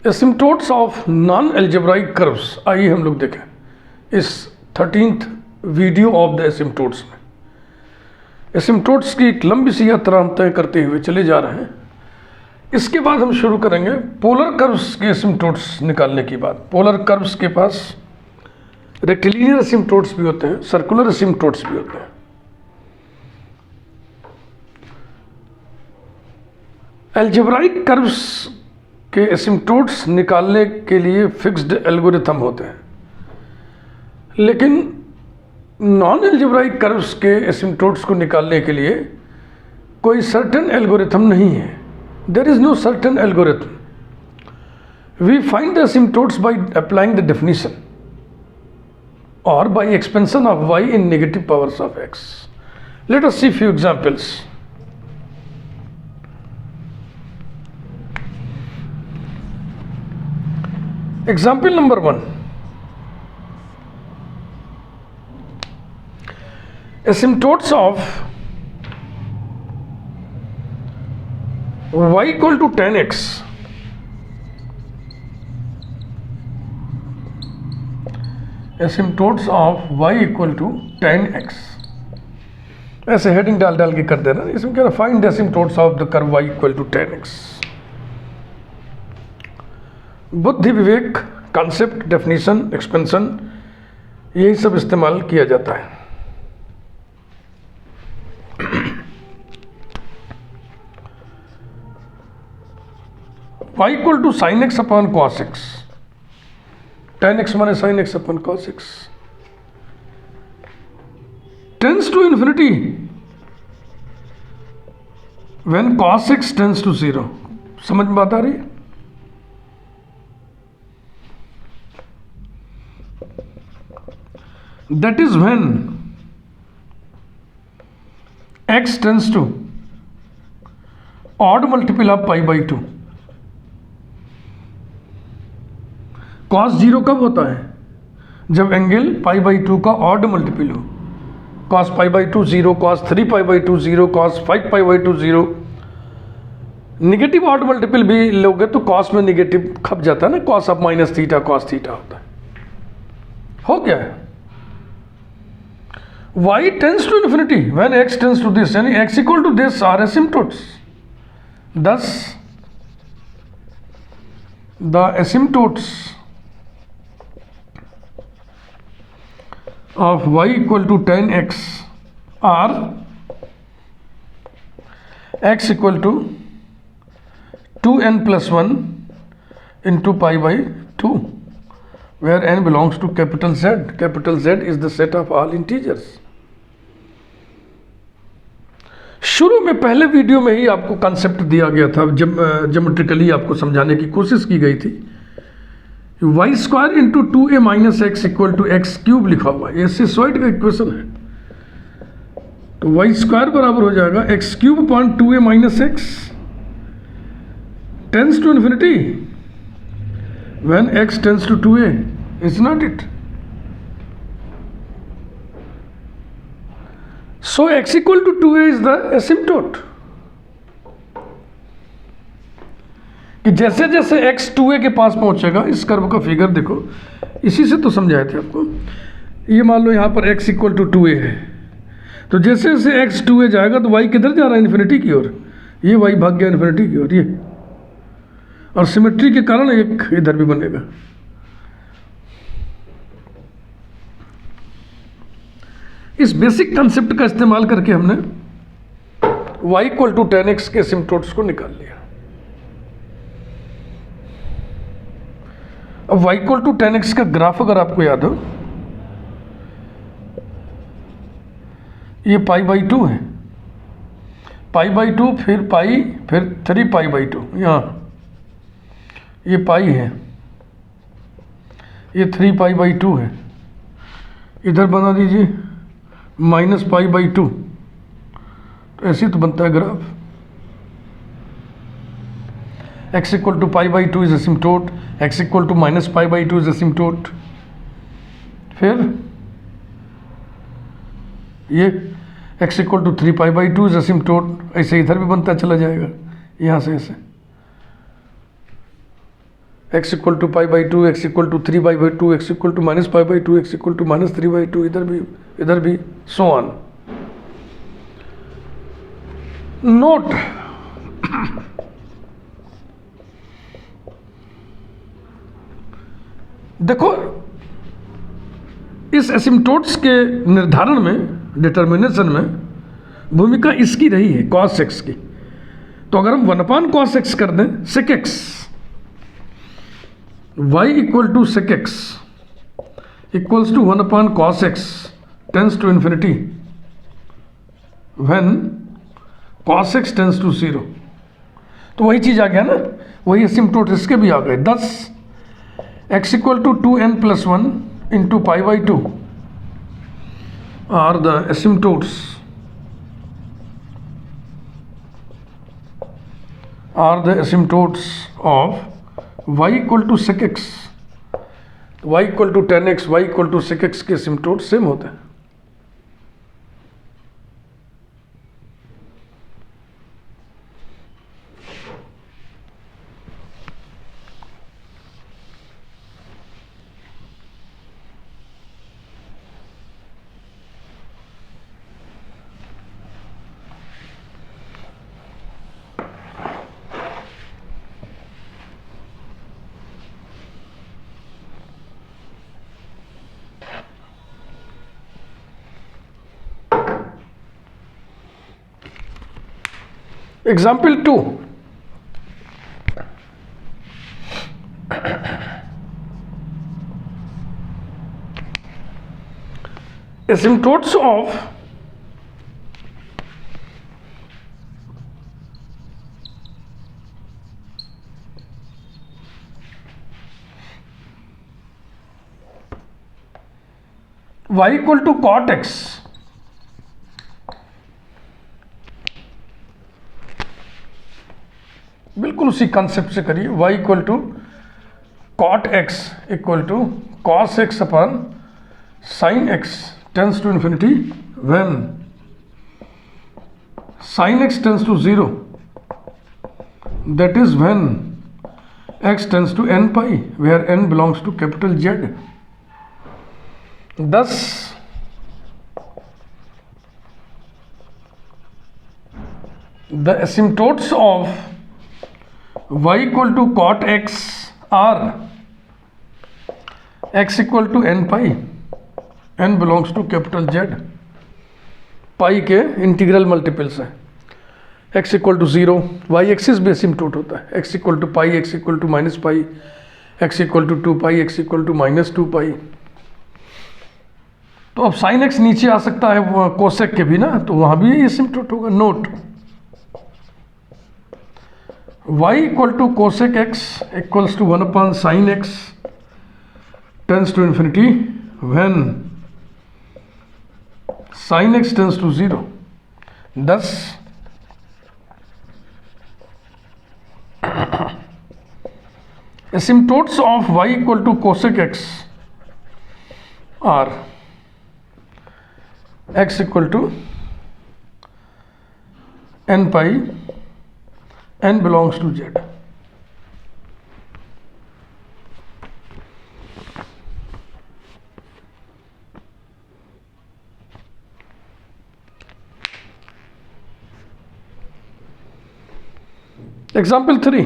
Asymptotes of non algebraic curves, आइए हम लोग देखें इस 13th video of the asymptotes में। एसिम्प्टोट्स की एक लंबी सी यात्रा हम तय करते हुए चले जा रहे हैं। इसके बाद हम शुरू करेंगे पोलर कर्व्स के एसिम्प्टोट्स निकालने की बात। पोलर कर्व्स के पास रेक्टिलिनियर एसिम्प्टोट्स भी होते हैं, सर्कुलर एसिम्प्टोट्स भी होते हैं। एल्जेब्राइक कर्व्स के एसिम्प्टोट्स निकालने के लिए फिक्स्ड एल्गोरिथम होते हैं, लेकिन नॉन एल्जेब्राइक कर्व्स के एसिम्प्टोट्स को निकालने के लिए कोई सर्टेन एल्गोरिथम नहीं है। There is no certain algorithm. We find the asymptotes by applying the definition or by expansion of y in negative powers of x. Let us see few examples. Example number 1. Asymptotes of y equal to tan x asymptotes of y equal to tan x। ऐसे heading डाल डाल के कर देना। इसमें क्या find asymptotes of the curve y equal to tan x। बुद्धि विवेक, concept, definition, expansion, यही सब इस्तेमाल किया जाता है। y equal to sine x upon cos x। tan x माने sin x upon cos x tends to infinity when cos x tends to 0। समझ में बात आ रही है? That is when x tends to odd multiple of pi by 2। cos 0 कब होता है? जब एंगल पाई बाई 2 का ऑड मल्टीपल हो। cos pi by 2 0, cos 3 pi by 2 0, cos 5 pi by 2 0। Negative odd multiple भी लोगे तो cos में निगेटिव खप जाता है ना, cos of minus theta cos theta होता है। हो गया है। y tends to infinity when x tends to this, यानी x equal to this are asymptotes. thus the asymptotes of y equal to tan x are x equal to 2n plus 1 into pi by 2, where n belongs to capital Z. Capital Z is the set of all integers. शुरू में पहले video में ही आपको concept दिया गया था, geometrically आपको समझाने की कोशिश की गई थी। Y square into 2a minus x equal to x cube लिखा हुआ है, ये सिसॉइड का इक्वेशन है। तो वाई स्क्वायर बराबर हो जाएगा x cube upon 2a minus x tends to infinity when x tends to 2a। Is not it? So x equal to 2a is the asymptote. कि जैसे जैसे x 2a के पास पहुंचेगा, इस कर्व का फिगर देखो, इसी से तो समझाए थे आपको। ये मान लो यहाँ पर x इक्वल टू 2a है, तो जैसे जैसे x 2a जाएगा तो y किधर जा रहा है? इन्फिनिटी की ओर। ये y भाग गया इन्फिनिटी की ओर, ये। और सिमेट्री के कारण एक इधर भी बनेगा। इस बेसिक कंसेप्ट का इस्तेमाल करके हमने y equal to tan x के एसिम्प्टोट्स को निकाल लिया। अब y equal to tan x का ग्राफ अगर आपको याद हो, ये पाई बाई 2 है, पाई बाई 2 फिर पाई फिर 3 पाई बाई 2, यहाँ ये पाई है, ये 3 पाई बाई 2 है। इधर बना दीजिए माइनस पाई बाई 2, तो ऐसे तो बनता है graph. x equal to pi by 2 is asymptote, x equal to minus pi by 2 is asymptote. फिर ये x equal to 3 pi by 2 is asymptote. ऐसे इधर भी बनता चला जाएगा, यहाँ से ऐसे। x equal to pi by two, x equal to 3 by 2, x equal to minus pi by two, x equal to minus 3/2, इधर भी सो ऑन। नोट, देखो इस एसिम्टोट्स के निर्धारण में, डिटर्मिनेशन में भूमिका इसकी रही है cos x की। तो अगर हम 1/cos x कर दें sec x, y equal to sec x equals to 1/cos x tends to infinity when cos x tends to 0, तो वही चीज आ गया ना, वही एसिम्टोट इसके भी आ गए। thus x equal to 2n+1 into pi by 2 are the asymptotes of y equal to sec x, y equal to tan x, y equal to sec x के asymptotes सेम होते हैं। Example 2, asymptotes of y equal to cot x बिल्कुल उसी concept से करिए। y equal to cot x equal to cos x upon sine x tends to infinity when sine x tends to 0, that is when x tends to n pi where n belongs to capital Z। thus the asymptotes of y equal to cot x are x equal to n pi, n belongs to capital Z, pi के integral multiples हैं। x equal to 0, y axis भी asymptote होता है, x equal to pi, x equal to minus pi, x equal to 2 pi, x equal to minus 2 pi. तो अब sign x नीचे आ सकता है कोसेक के भी ना, तो वहां भी एसिम्टोट होगा। Note, y equal to cosec x equals to 1/sin x tends to infinity when sin x tends to 0। thus asymptotes of y equal to cosec x are x equal to n pi, n belongs to Z। Example 3,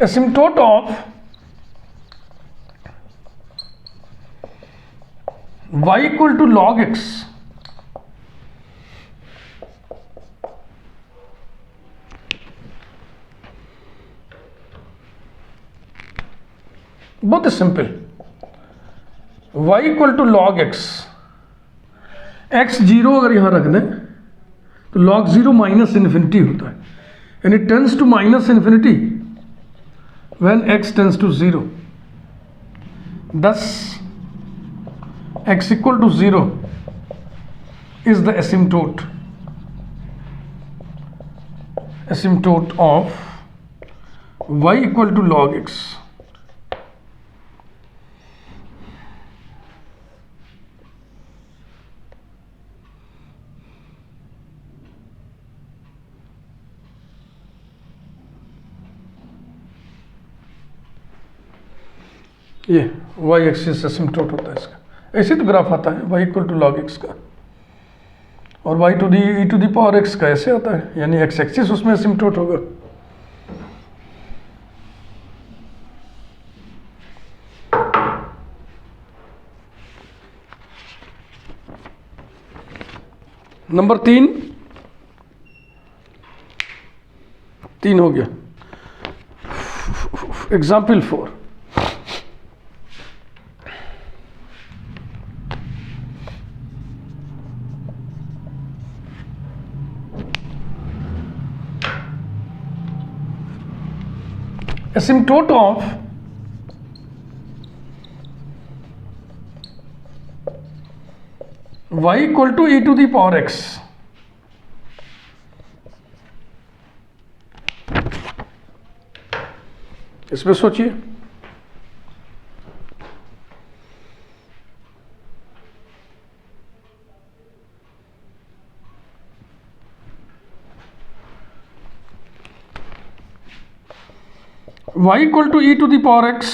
asymptote of y equal to log x बहुत ही simple. y equal to log x, x 0 अगर यहां रख दें तो log 0 minus infinity होता है, यानी tends to minus infinity when x tends to 0। thus x equal to 0 is the asymptote of y equal to log x ये y axis asymptote होता है इसका। ऐसे तो ग्राफ आता है y equal to log x का, और y to the e to the power x का ऐसे आता है, यानी x एक्सिस उसमें एसिम्पटोट होगा। नंबर 3 हो गया। Example 4, asymptote of y equal to e to the power x, इसमें सोचिए। y equal to e to the power x,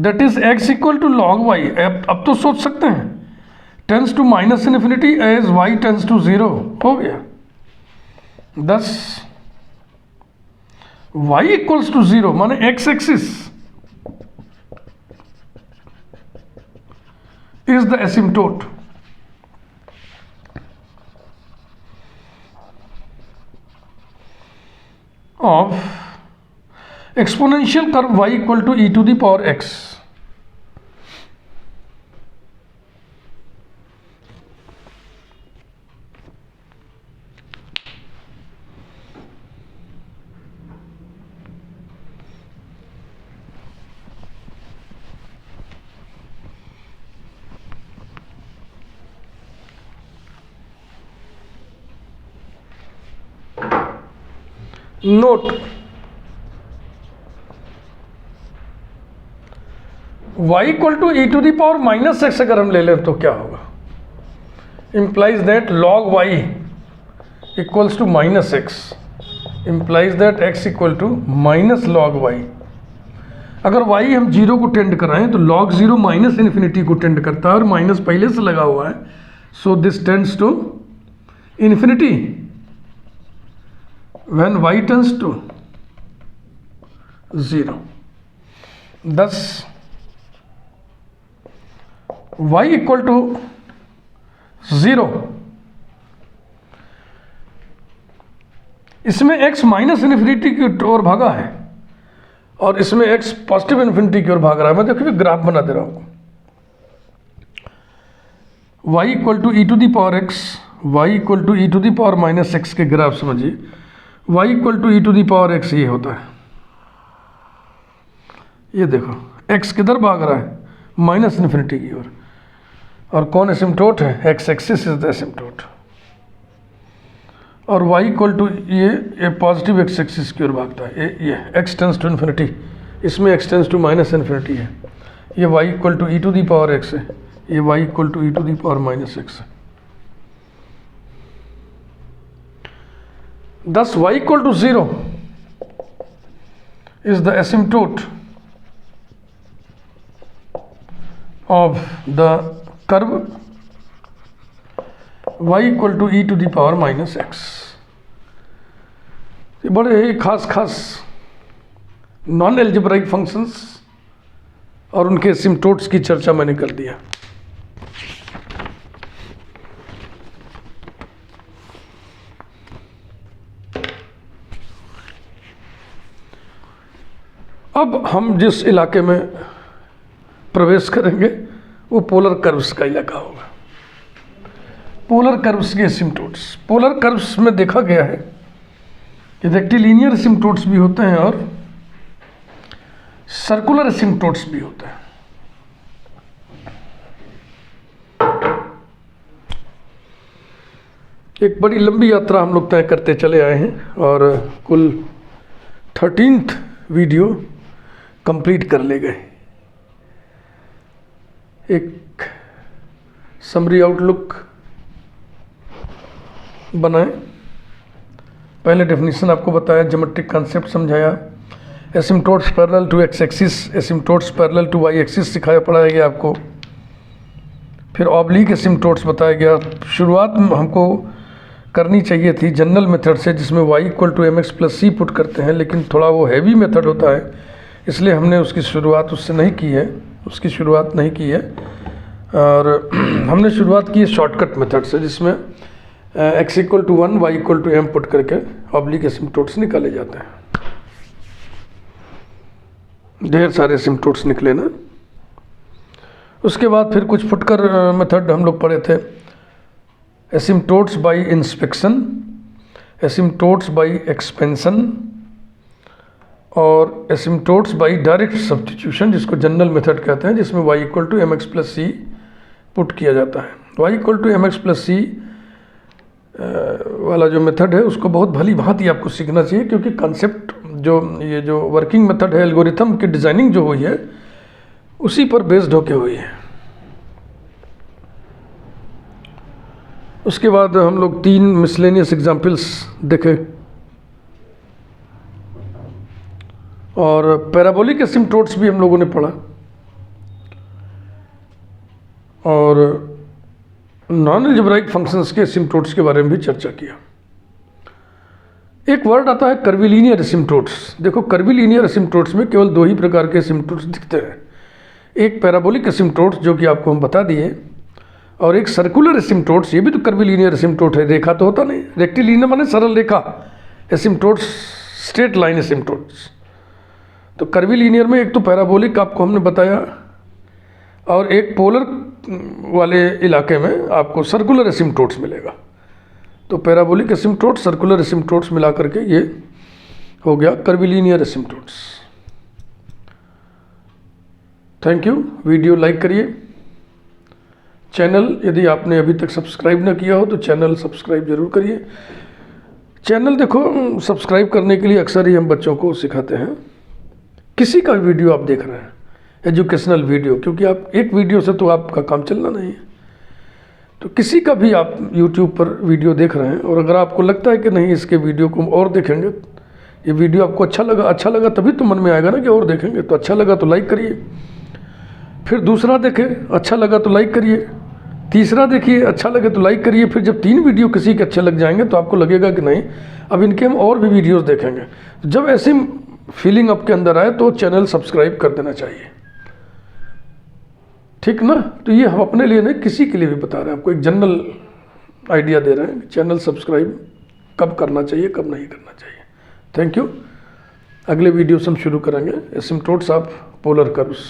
that is x equal to log y। अब तो सोच सकते हैं, tends to minus infinity as y tends to 0 हो गया। thus y equals to 0 माने x axis is the asymptote of exponential curve y equal to e to the power x। Note, y equal to e to the power minus x अगर हम ले लें तो क्या होगा, implies that log y equals to minus x, implies that x equal to minus log y। अगर y हम 0 को टेंड कराएं तो log 0 माइनस इन्फिनिटी को टेंड करता है, और माइनस पहले से लगा हुआ है, so this tends to infinity when y tends to 0। thus y equal to 0, इसमें x माइनस इन्फिनिटी की ओर भागा है और इसमें x पॉजिटिव इन्फिनिटी की ओर भाग रहा है। मैं देखिए ग्राफ बना दे रहा हूं, y equal to e to the power x, y equal to e to the power minus x के ग्राफ समझिए। y equal to e to the power x ये होता है, ये देखो x किधर भाग रहा है, माइनस इन्फिनिटी की ओर, और कौन एसिम्पटोट है, x axis is the asymptote, और y इक्वल टू ये पॉजिटिव x एक्सिस की ओर भागता है, ये x टेंस टू इन्फिनिटी, इसमें x tends to minus infinity है, ये y equal to e to the power x है, ये y equal to e to the power minus x है। thus y equal to 0 is the asymptote of the curve y equal to e to the power minus x। ये बड़े ही खास non algebraic functions और उनके एसिम्पटोट्स की चर्चा मैंने कर दिया। अब हम जिस इलाके में प्रवेश करेंगे वो पोलर कर्व्स का इलाका होगा। पोलर कर्व्स के एसिम्पटोट्स, पोलर कर्व्स में देखा गया है कि रेक्टिलिनियर एसिम्पटोट्स भी होते हैं और सर्कुलर एसिम्पटोट्स भी होते हैं। एक बड़ी लंबी यात्रा हम लोग तय करते चले आए हैं और कुल 13th वीडियो कंप्लीट कर ले गए। एक समरी आउटलुक बनाए, पहले डेफिनेशन आपको बताया, ज्योमेट्रिक कॉन्सेप्ट समझाया, asymptotes parallel to x axis, asymptotes parallel to y axis सिखाया पढ़ाया गया आपको। फिर ऑब्लिक एसिम्टोट्स बताया गया। शुरुआत में हमको करनी चाहिए थी जनरल मेथड से, जिसमें y equal to m x plus c put करते हैं, लेकिन थोड़ा वो हैवी मेथड होता है, इसलिए हमने उसकी शुरुआत उससे नहीं की है, और हमने शुरुआत की है शॉर्टकट मेथड से, जिसमें x equal to 1 y equal to m put करके ऑब्लिक एसिम्टोट्स निकाले जाते हैं। ढेर सारे एसिम्टोट्स निकले ना। उसके बाद फिर कुछ फुटकर मेथड हम लोग पढ़े थे। Asymptotes by inspection, asymptotes by expansion और एसिम्टोट्स बाय डायरेक्ट सब्स्टिट्यूशन, जिसको जनरल मेथड कहते हैं, जिसमें y equal to m x plus c put किया जाता है। y equal to m x plus c वाला जो मेथड है उसको बहुत भली भांति आपको सीखना चाहिए, क्योंकि कॉन्सेप्ट ये जो वर्किंग मेथड है, एल्गोरिथम की डिज़ाइनिंग जो हुई है उसी पर बेस्ड होके हुई है। उसके बाद हम लोग 3 मिसलेनियस एग्जाम्पल्स देखे और पैराबोलिक एसिम्टोट्स भी हम लोगों ने पढ़ा और नॉन अलजेब्राइक फंक्शंस के एसिम्टोट्स के बारे में भी चर्चा किया। एक वर्ड आता है कर्विलीनियर एसिम्टोट्स। देखो, कर्विलीनियर एसिम्टोट्स में केवल 2 ही प्रकार के एसिम्टोट्स दिखते हैं। एक पैराबोलिक एसिम्टोट्स जो कि आपको हम बता दिए, और एक सर्कुलर एसिम्टोट्स, ये भी तो कर्विलीनियर एसिम्टोट है। रेखा तो होता नहीं, रेक्टिलीनियर माने सरल रेखा, एसिम्टोट्स स्ट्रेट लाइन एसिम्टोट्स। तो कर्विलीनियर में एक तो पैराबोलिक आपको हमने बताया, और एक पोलर वाले इलाके में आपको सर्कुलर एसिम्टोट्स मिलेगा। तो पैराबोलिक एसिम्टोट्स, सर्कुलर एसिम्टोट्स मिला करके ये हो गया कर्विलीनियर asymptotes. Thank you. Video like करिए। चैनल यदि आपने अभी तक सब्सक्राइब न किया हो तो चैनल सब्सक्राइब जरूर करिए। चैनल देखो, सब्सक्राइब करने के लिए अक्सर ही हम बच्चों को सिखाते हैं। किसी का वीडियो आप देख रहे हैं, एजुकेशनल वीडियो, क्योंकि आप एक वीडियो से तो आपका काम चलना नहीं है, तो किसी का भी आप YouTube पर वीडियो देख रहे हैं और अगर आपको लगता है कि नहीं इसके वीडियो को और देखेंगे, ये वीडियो आपको अच्छा लगा तभी तो मन में आएगा ना कि और देखेंगे। तो अच्छा लगा तो लाइक करिए, फिर दूसरा देखें, अच्छा लगा तो लाइक करिए, तीसरा देखिए, अच्छा लगे तो लाइक करिए। फिर जब 3 वीडियो किसी के अच्छे लग जाएंगे तो आपको लगेगा कि नहीं अब इनके हम और भी वीडियोस देखेंगे। जब ऐसी फीलिंग आपके अंदर आए तो चैनल सब्सक्राइब कर देना चाहिए, ठीक ना। तो ये हम अपने लिए नहीं, किसी के लिए भी बता रहे हैं, आपको एक जनरल आइडिया दे रहे हैं चैनल सब्सक्राइब कब करना चाहिए, कब नहीं करना चाहिए। Thank you. अगले वीडियो से हम शुरू करेंगे एसिम्टोट्स ऑफ पोलर कर्व्स।